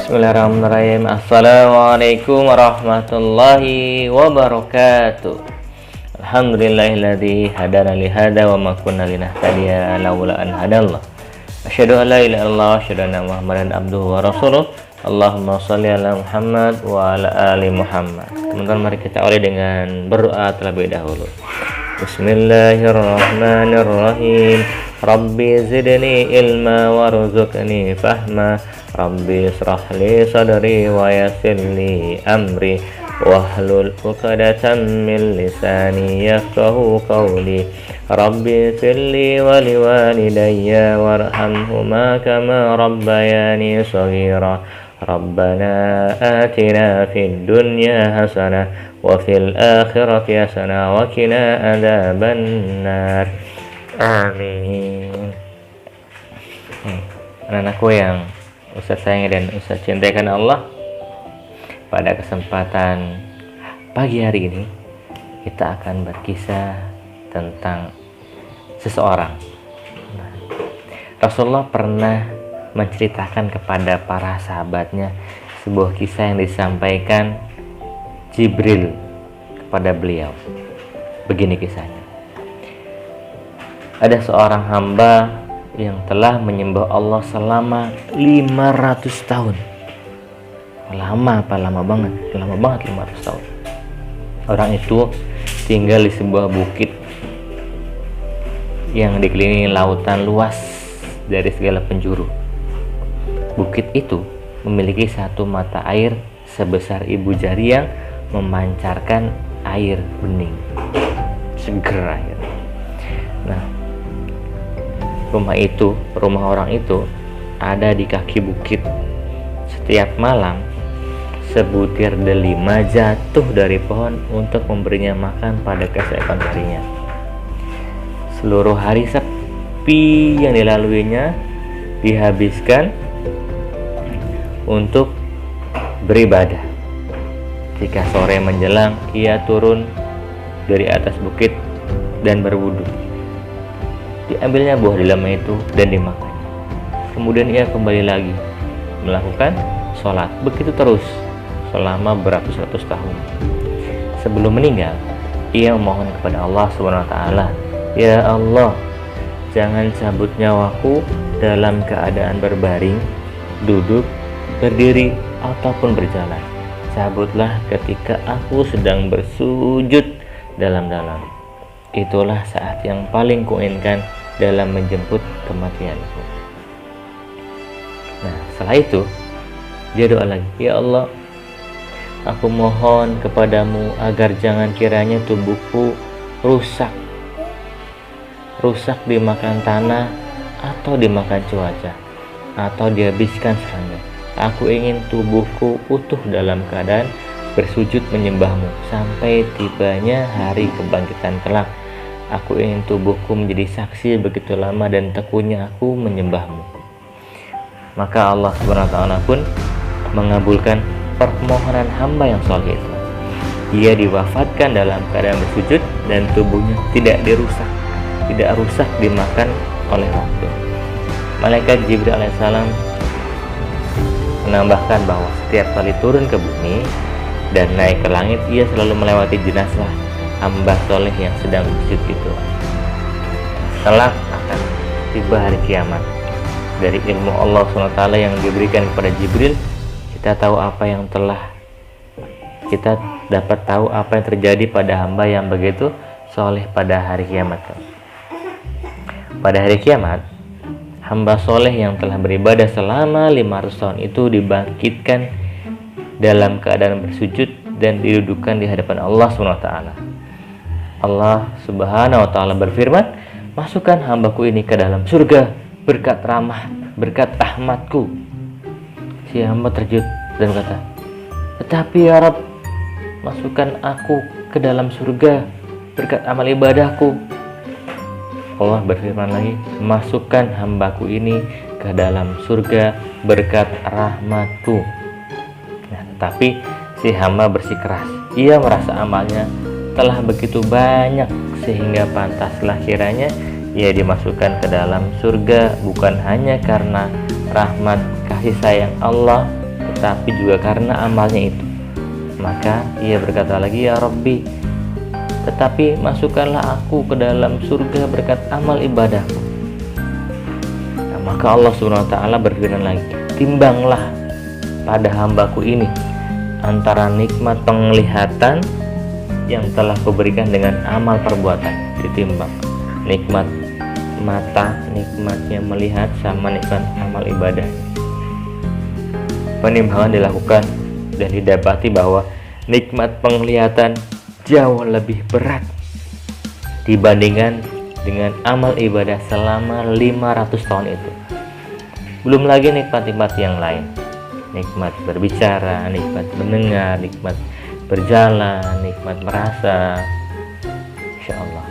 Bismillahirrahmanirrahim. Assalamualaikum warahmatullahi wabarakatuh. Alhamdulillahilladzi hadana li hada wa ma kunna linahtadiya laula an hadallah. Asyhadu an la ilaha illallah wa asyhadu anna Muhammadan abduhu wa rasuluh. Allahumma shalli ala Muhammad wa ala ali Muhammad. Teman-teman, mari kita awali dengan berdoa terlebih dahulu. Bismillahirrahmanirrahim. Rabbi zidni ilma warzuqni fahma. Rabbi israh li sadri wa yassir li amri wahlul 'uqdatam min lisani yafqahu qawli. Rabbi firli wa liwalidayya warhamhuma kama rabbayani shaghira. Rabbana atina fid dunya hasanah wa fil akhirati hasanah wa qina adzabannar. Amin. Anak-anakku yang Ustaz sayangi dan Ustaz cintai karena Allah, pada kesempatan pagi hari ini kita akan berkisah tentang seseorang. Rasulullah pernah menceritakan kepada para sahabatnya sebuah kisah yang disampaikan Jibril kepada beliau. Begini kisahnya. Ada seorang hamba yang telah menyembah Allah selama 500 tahun. Lama apa? Lama banget. Lama banget 500 tahun. Orang itu tinggal di sebuah bukit yang dikelilingi lautan luas dari segala penjuru. Bukit itu memiliki satu mata air sebesar ibu jari yang memancarkan air bening, seger air. Nah, rumah orang itu ada di kaki bukit. Setiap malam sebutir delima jatuh dari pohon untuk memberinya makan pada keesokan harinya. Seluruh hari sepi yang dilaluinya dihabiskan untuk beribadah. Jika sore menjelang, ia turun dari atas bukit dan berwudu. Diambilnya buah delima itu dan dimakan. Kemudian ia kembali lagi melakukan sholat. Begitu terus selama beratus-ratus tahun. Sebelum meninggal, ia memohon kepada Allah SWT, "Ya Allah, jangan cabut nyawaku dalam keadaan berbaring, duduk, berdiri, ataupun berjalan. Cabutlah ketika aku sedang bersujud dalam-dalam. Itulah saat yang paling kuinginkan dalam menjemput kematianku." Nah, setelah itu dia doa lagi, "Ya Allah, aku mohon kepadamu agar jangan kiranya tubuhku rusak dimakan tanah atau dimakan cuaca atau dihabiskan serangga. Aku ingin tubuhku utuh dalam keadaan bersujud menyembahmu sampai tibanya hari kebangkitan kelak. Aku ingin tubuhku menjadi saksi begitu lama dan tekunnya aku menyembahmu." Maka Allah SWT pun mengabulkan permohonan hamba yang saleh itu. Dia diwafatkan dalam keadaan bersujud dan tubuhnya tidak rusak dimakan oleh waktu. Malaikat Jibril alaihissalam menambahkan bahwa setiap kali turun ke bumi dan naik ke langit, ia selalu melewati jenazah hamba soleh yang sedang bersujud itu. Kelak akan tiba hari kiamat. Dari ilmu Allah SWT yang diberikan kepada Jibril, kita dapat tahu apa yang terjadi pada hamba yang begitu soleh pada hari kiamat. Pada hari kiamat, hamba soleh yang telah beribadah selama 500 tahun itu dibangkitkan dalam keadaan bersujud dan didudukkan di hadapan Allah SWT. Allah Subhanahu wa Ta'ala berfirman, "Masukkan hambaku ini ke dalam surga berkat rahmatku." Si hamba terkejut dan kata, "Tetapi ya Rabb, masukkan aku ke dalam surga berkat amal ibadahku." Allah berfirman lagi, "Masukkan hambaku ini ke dalam surga berkat rahmatku." Nah, tapi si hamba bersikeras. Ia merasa amalnya telah begitu banyak sehingga pantaslah kiranya ia dimasukkan ke dalam surga bukan hanya karena rahmat kasih sayang Allah, tapi juga karena amalnya itu. Maka ia berkata lagi, ya Rabbi, tetapi masukkanlah aku ke dalam surga berkat amal ibadahku. Nah, maka Allah Subhanahu wa taala berfirman lagi, timbanglah pada hambaku ini antara nikmat penglihatan yang telah kuberikan dengan amal perbuatan, ditimbang nikmat mata, nikmatnya melihat, sama nikmat amal ibadah. Penimbangan dilakukan dan didapati bahwa nikmat penglihatan jauh lebih berat dibandingkan dengan amal ibadah selama 500 tahun itu. Belum lagi nikmat-nikmat yang lain, nikmat berbicara, nikmat mendengar, nikmat berjalan, nikmat merasa. Insya Allah.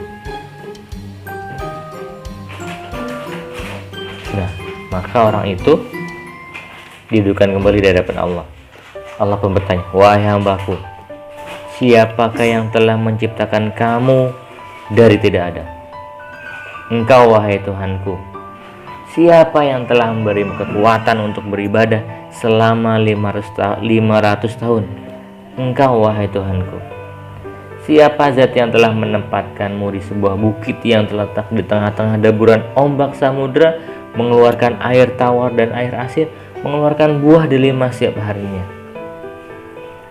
Nah, maka orang itu didudukkan kembali di hadapan Allah. Allah pun bertanya, wahai hambaku, siapakah yang telah menciptakan kamu dari tidak ada? Engkau wahai Tuhanku. Siapa yang telah memberimu kekuatan untuk beribadah selama 500 tahun? Engkau wahai Tuhanku. Siapa zat yang telah menempatkanmu di sebuah bukit yang terletak di tengah-tengah deburan ombak samudera, mengeluarkan air tawar dan air asin, mengeluarkan buah delima setiap harinya.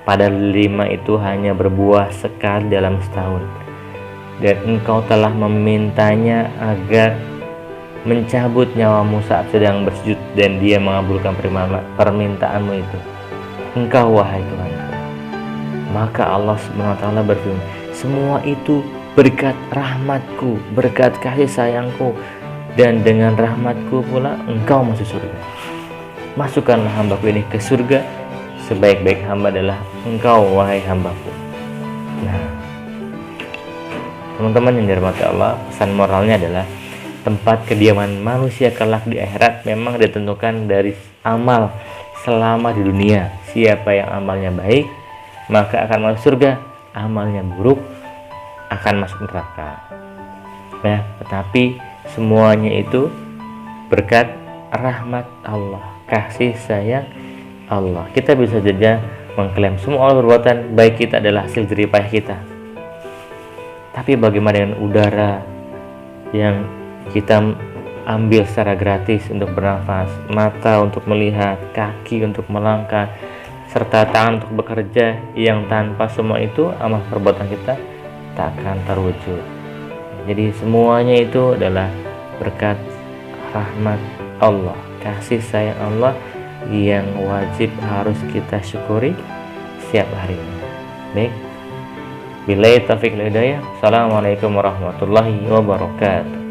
Padahal delima itu hanya berbuah sekali dalam setahun. Dan engkau telah memintanya agar mencabut nyawamu saat sedang bersujud, dan dia mengabulkan permintaanmu itu. Engkau wahai Tuhanku. Maka Allah SWT berfirman, semua itu berkat rahmatku, berkat kasih sayangku, dan dengan rahmatku pula engkau masuk surga. Masukkanlah hambaku ini ke surga, sebaik-baik hamba adalah engkau wahai hambaku. Nah, teman-teman yang dirahmati Allah, pesan moralnya adalah tempat kediaman manusia kelak di akhirat memang ditentukan dari amal selama di dunia. Siapa yang amalnya baik, maka akan masuk surga. Amalnya buruk, akan masuk neraka. Nah, tetapi semuanya itu berkat rahmat Allah, kasih sayang Allah. Kita bisa saja mengklaim semua perbuatan baik kita adalah hasil jerih payah kita. Tapi bagaimana dengan udara yang kita ambil secara gratis untuk bernafas, mata untuk melihat, kaki untuk melangkah, serta tangan untuk bekerja, yang tanpa semua itu amal perbuatan kita tak akan terwujud. Jadi semuanya itu adalah berkat rahmat Allah, kasih sayang Allah yang wajib harus kita syukuri setiap harinya. Baik, billahi taufiq wal hidayah. Assalamualaikum warahmatullahi wabarakatuh.